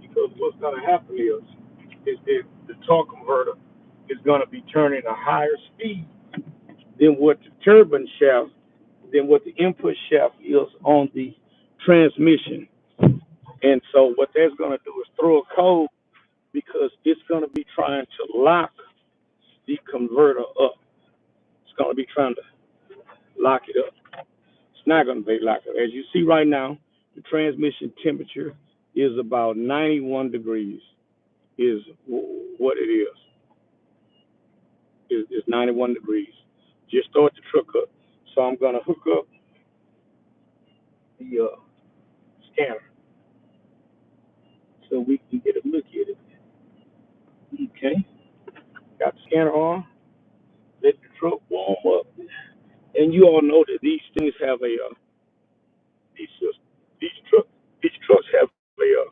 Because what's going to happen is that the torque converter is going to be turning a higher speed than what the turbine shaft, than what the input shaft is on the transmission. And so what that's going to do is throw a code because it's going to be trying to lock the converter up. It's going to be trying to lock it up. It's not going to be locked up. As you see right now, the transmission temperature is about 91 degrees is what it is. It's 91 degrees. Just start the truck up. So I'm going to hook up the scanner so we can get a look at it. Okay. Got the scanner on. Let the truck warm up. And you all know that these things have a these these trucks have a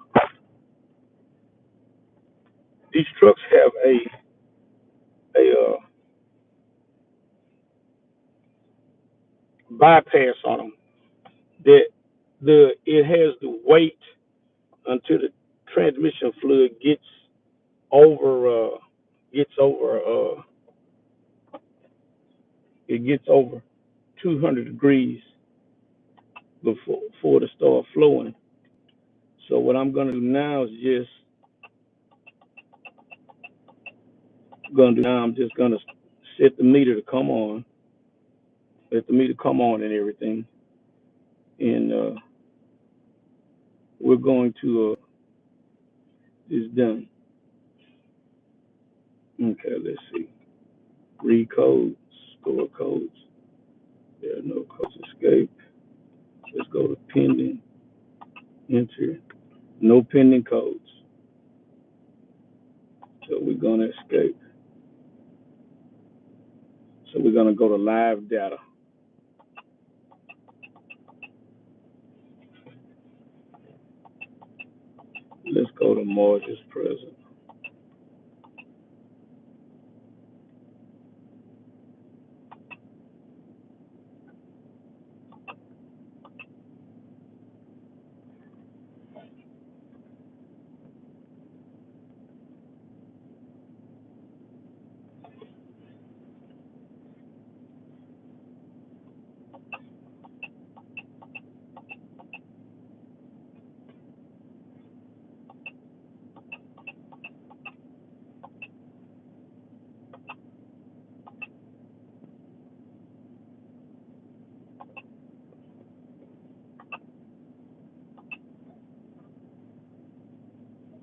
these trucks have a bypass on them that it has to wait until the transmission fluid over uh gets over it gets over 200 degrees before to start flowing. So what I'm gonna do now is I'm just gonna set the meter to come on, let the meter come on and everything, and we're going to it's done. Okay, let's see. Read codes, store codes. There are no codes. Escape. Let's go to pending. Enter. No pending codes. So we're gonna escape. So we're gonna go to live data. Let's go to Marge's present.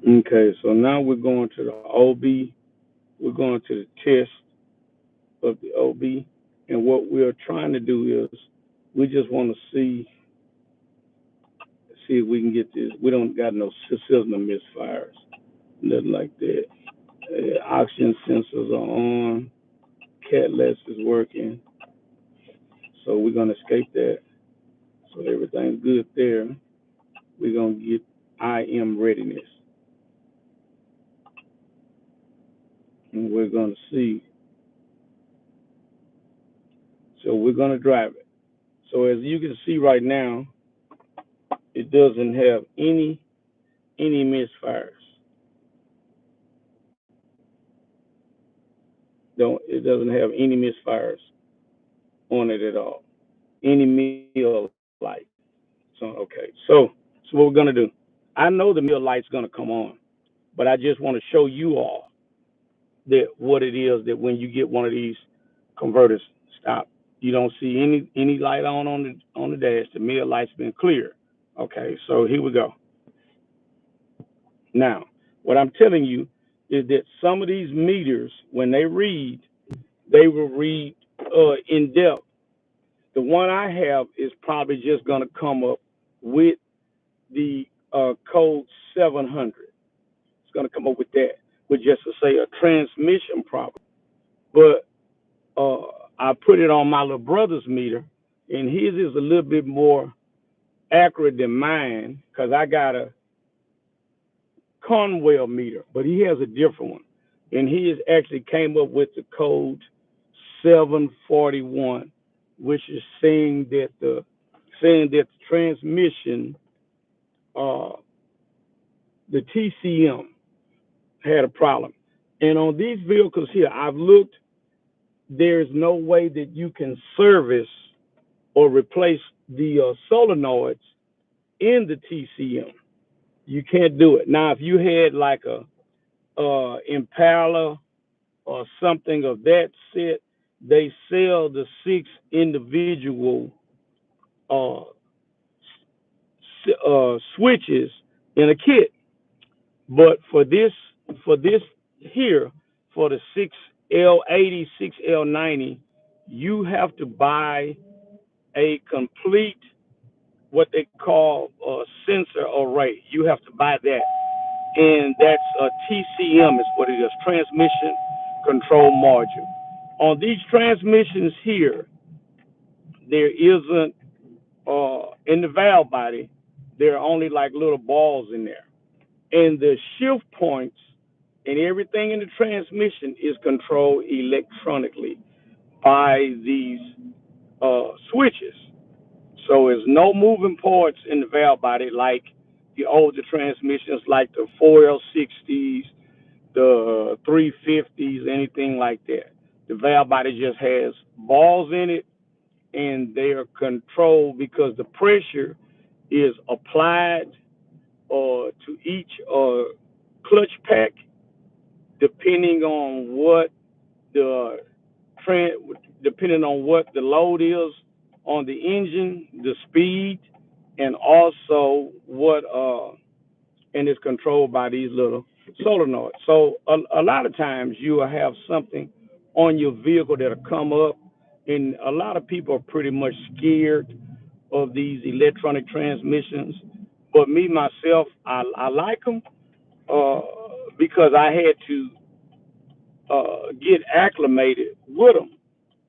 Okay, so now we're going to the OB. We're going to the test of the OB, and what we're trying to do is we just want to see if we can get this. We don't got no sizzle misfires, nothing like that. Oxygen sensors are on. Catalyst is working, so we're gonna escape that. So everything's good there. We're gonna get IM readiness, and we're gonna see. So we're gonna drive it. So as you can see right now, it doesn't have any misfires. Don't It doesn't have any misfires on it at all. Any meal light. So okay. So what we're gonna do? I know the meal light's gonna come on, but I just want to show you all that what it is that when you get one of these converters stop, you don't see any light on the dash. The meal light's been clear. Okay, so here we go. Now, what I'm telling you is that some of these meters, when they read, they will read in depth. The one I have is probably just going to come up with the code 700. It's going to come up with that, with just to say a transmission problem. But I put it on my little brother's meter, and his is a little bit more accurate than mine because I got a Conwell meter, but he has a different one, and he has actually came up with the code 741, which is saying that the transmission, uh, the TCM had a problem, and on these vehicles here, I've looked. There's no way that you can service or replace the solenoids in the TCM. You can't do it. Now, if you had like a Impala or something of that set, they sell the 6 individual uh, switches in a kit. But for this here, for the 6L80, 6L90, you have to buy a complete what they call a sensor array. You have to buy that, and that's a TCM is what it is, transmission control module. On these transmissions here, there isn't in the valve body. There are only like little balls in there, and the shift points and everything in the transmission is controlled electronically by these switches. So there's no moving parts in the valve body like the older transmissions, like the 4L60s, the 350s, anything like that. The valve body just has balls in it, and they are controlled because the pressure is applied to each clutch pack depending on what the depending on what the load is on the engine, the speed, and also what and it's controlled by these little solenoids. So a lot of times you will have something on your vehicle that'll come up, and a lot of people are pretty much scared of these electronic transmissions. But me myself, I like them because I had to get acclimated with them.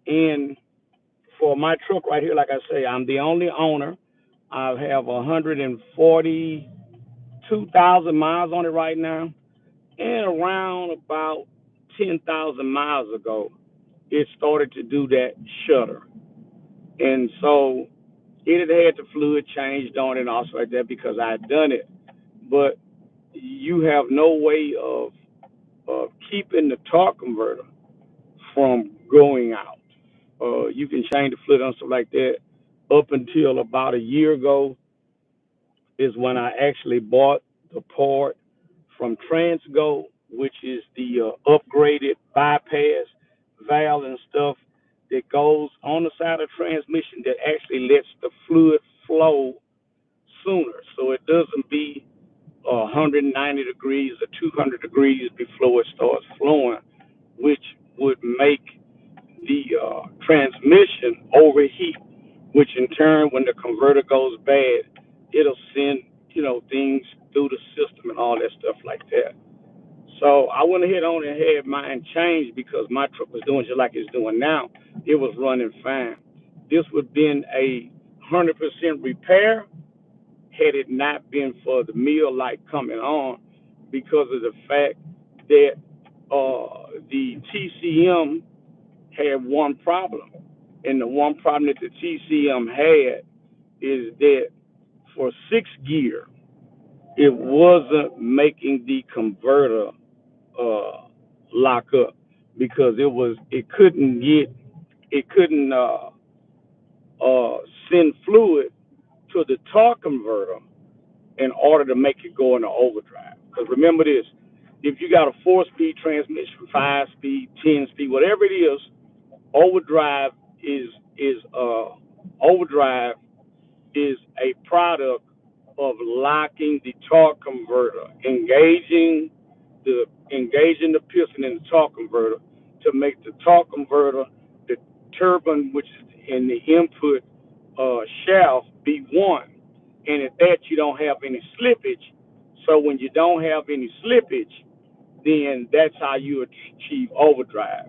And for my truck right here, like I say, I'm the only owner. I have 142,000 miles on it right now. And around about 10,000 miles ago, it started to do that shutter. And so it had had the fluid changed on it and also like that because I had done it. But you have no way of keeping the torque converter from going out. You can change the fluid and stuff like that. Up until about a year ago is when I actually bought the part from Transgo, which is the upgraded bypass valve and stuff that goes on the side of the transmission that actually lets the fluid flow sooner, so it doesn't be 190 degrees or 200 degrees before it starts flowing, which would make the transmission overheat, which in turn, when the converter goes bad, it'll send things through the system and all that stuff like that. So I went ahead on and had mine changed because my truck was doing just like it's doing now. It was running fine. This would have been a 100% repair had it not been for the meal light coming on because of the fact that the TCM had one problem. And the one problem that the TCM had is that for sixth gear, it wasn't making the converter uh, lock up because it couldn't send fluid to the torque converter in order to make it go into overdrive. Because remember this, if you got a 4-speed transmission, 5-speed, 10-speed, whatever it is, overdrive is overdrive is a product of locking the torque converter, engaging the piston in the torque converter to make the torque converter, the turbine, which is in the input shaft, be one. And at that, you don't have any slippage. So when you don't have any slippage, then that's how you achieve overdrive.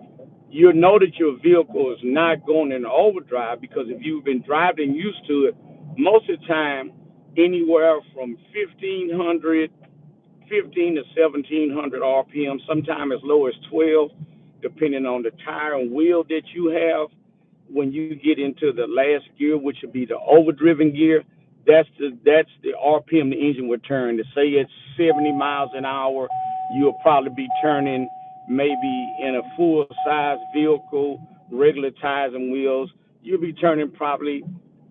You'll know that your vehicle is not going into overdrive because if you've been driving used to it, most of the time, anywhere from 15 to 1700 RPM, sometimes as low as 12, depending on the tire and wheel that you have. When you get into the last gear, which would be the overdriven gear, that's the RPM the engine would turn. To say it's 70 miles an hour, you'll probably be turning maybe in a full size vehicle, regular tires and wheels, you'll be turning probably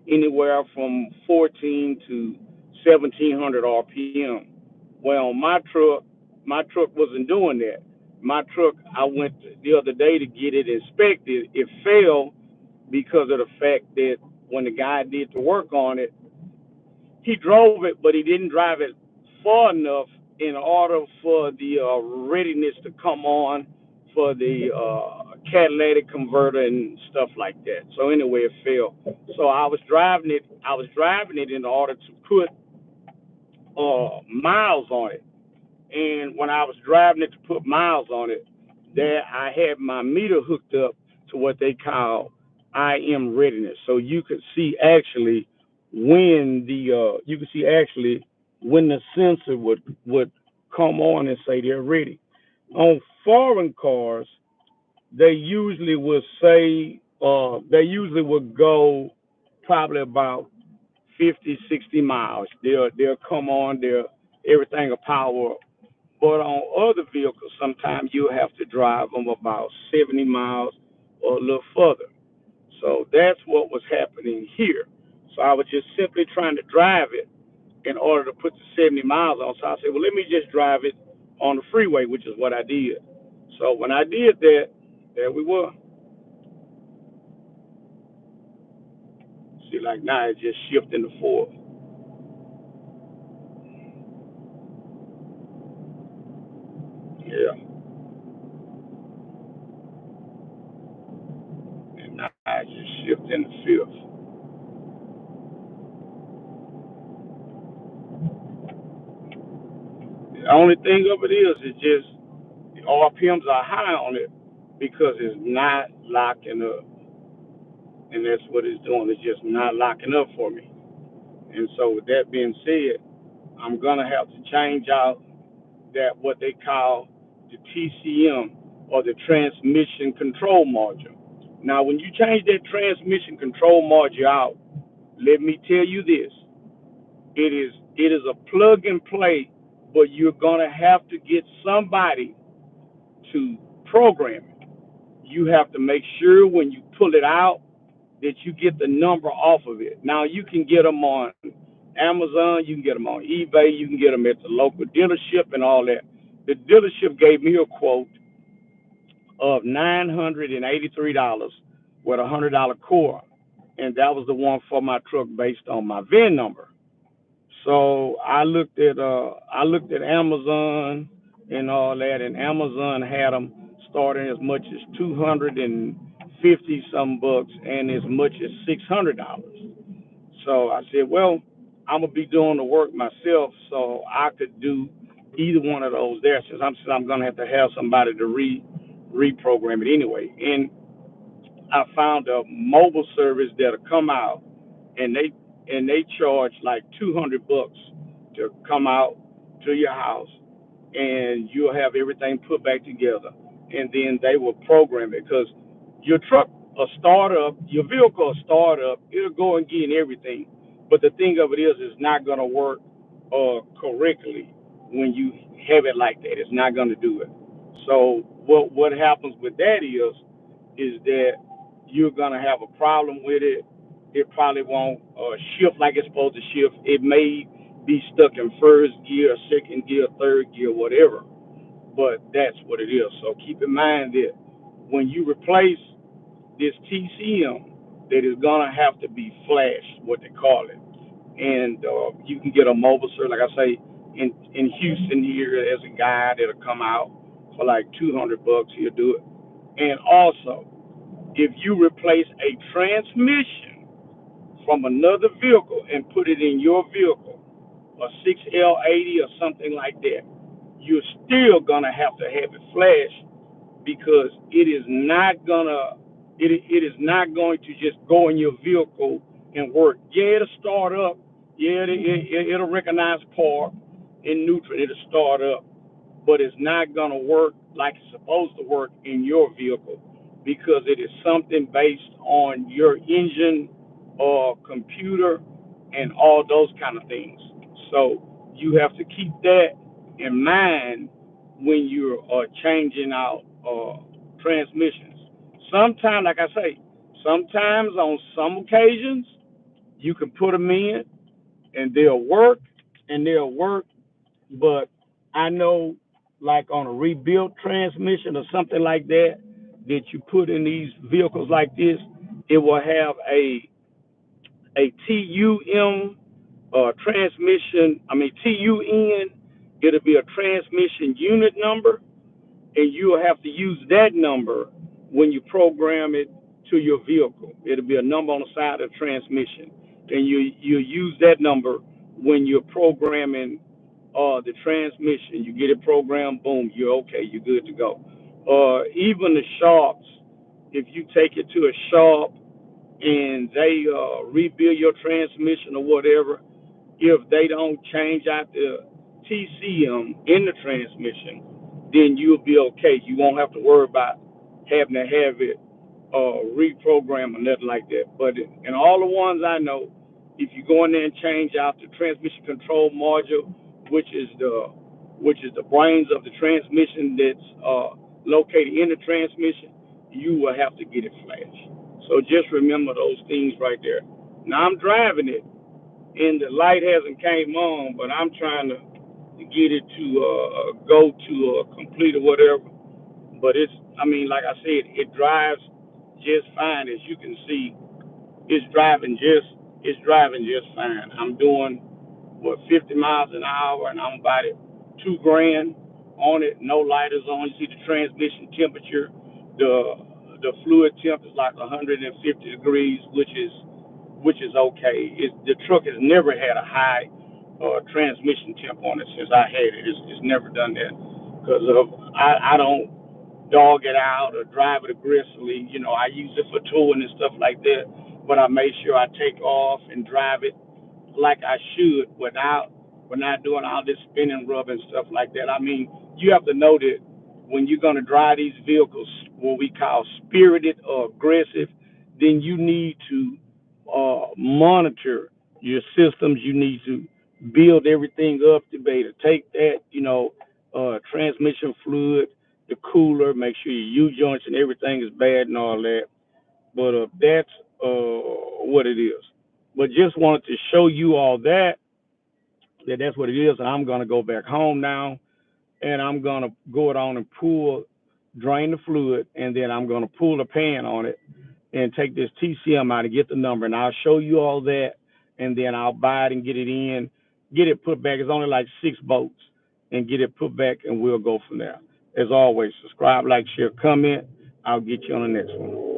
anywhere from 14 to 1700 RPM. Well, my truck wasn't doing that. My truck, I went the other day to get it inspected. It failed because of the fact that when the guy did the work on it, he drove it, but he didn't drive it far enough in order for the readiness to come on for the catalytic converter and stuff like that. So anyway, it failed. So I was driving it. I was driving it in order to put miles on it. And when I was driving it to put miles on it, there I had my meter hooked up to what they call IM readiness. So you could see actually when the sensor would come on and say they're ready. On foreign cars, they usually would say they usually would go probably about 50, 60 miles. They'll come on, everything will power up. But on other vehicles, sometimes you have to drive them about 70 miles or a little further. So that's what was happening here. So I was just simply trying to drive it in order to put the 70 miles on. So I said, well, let me just drive it on the freeway, which is what I did. So when I did that, there we were. See, like now it's just shifting the fourth. Yeah. And now it's just shifting the fifth. The only thing of it is just the RPMs are high on it because it's not locking up. And that's what it's doing. It's just not locking up for me. And so with that being said, I'm gonna have to change out that what they call the TCM or the transmission control module. Now, when you change that transmission control module out, let me tell you this: it is a plug and play, but you're gonna have to get somebody to program it. You have to make sure when you pull it out that you get the number off of it. Now you can get them on Amazon, you can get them on eBay, you can get them at the local dealership and all that. The dealership gave me a quote of $983 with $100 core, and that was the one for my truck based on my VIN number. So I looked at Amazon and all that, and Amazon had them starting as much as 250 some bucks and as much as $600. So I said, well, I'm gonna be doing the work myself, so I could do either one of those there. Since I'm gonna have somebody to reprogram it anyway. And I found a mobile service that'll come out, and they charge like 200 bucks to come out to your house, and you'll have everything put back together, and then they will program it because your truck will start up, your vehicle will start up, it'll go and get everything, but the thing of it is, it's not going to work correctly when you have it like that. It's not going to do it. So what happens with that is that you're gonna have a problem with it. It probably won't shift like it's supposed to shift. It may be stuck in first gear, second gear, third gear, whatever. But that's what it is. So keep in mind that when you replace this TCM, that is gonna have to be flashed, what they call it. And you can get a mobile service, like I say, in Houston here. There's a guy that'll come out for like 200 bucks. He'll do it. And also, if you replace a transmission from another vehicle and put it in your vehicle, a 6L80 or something like that, you're still gonna have it flashed because it is not going to just go in your vehicle and work. Yeah, it'll start up. Yeah, it'll recognize park in neutral. It'll start up, but it's not going to work like it's supposed to work in your vehicle because it is something based on your engine or computer and all those kind of things. So you have to keep that in mind when you're changing out transmissions. Sometimes, like I say, sometimes on some occasions you can put them in and they'll work, but I know, like on a rebuilt transmission or something like that, that you put in these vehicles like this, it will have a TUM transmission. I mean TUN. It'll be a transmission unit number, and you'll have to use that number when you program it to your vehicle. It'll be a number on the side of the transmission, and you use that number when you're programming the transmission. You get it programmed, boom, you're okay, you're good to go. Even the sharps, if you take it to a sharp and they rebuild your transmission or whatever, if they don't change out the TCM in the transmission, then you'll be okay. You won't have to worry about having to have it reprogrammed or nothing like that. But in all the ones I know, if you go in there and change out the transmission control module, which is the brains of the transmission that's located in the transmission, you will have to get it flashed. So just remember those things right there. Now I'm driving it, and the light hasn't came on, but I'm trying to get it to go to complete or whatever. But I mean, like I said, it drives just fine. As you can see, it's driving just fine. I'm doing 50 miles an hour, and I'm about at 2 grand on it. No lighters on. You see the transmission temperature. The fluid temp is like 150 degrees, which is okay. The truck has never had a high transmission temp on it since I had it. It's never done that because I don't dog it out or drive it aggressively. You know, I use it for towing and stuff like that, but I make sure I take off and drive it like I should without not doing all this spinning rub and stuff like that. I mean, you have to know that when you're going to drive these vehicles, what we call spirited or aggressive, then you need to monitor your systems. You need to build everything up to be able to take that, transmission fluid, the cooler, make sure your U joints and everything is bad and all that. But that's what it is. But just wanted to show you all that's what it is. And I'm going to go back home now, and I'm going to go it on and drain the fluid, and then I'm going to pull the pan on it and take this TCM out and get the number, and I'll show you all that, and then I'll buy it and get it in, get it put back. It's only like 6 bolts, and get it put back, and we'll go from there. As always, subscribe, like, share, comment. I'll get you on the next one.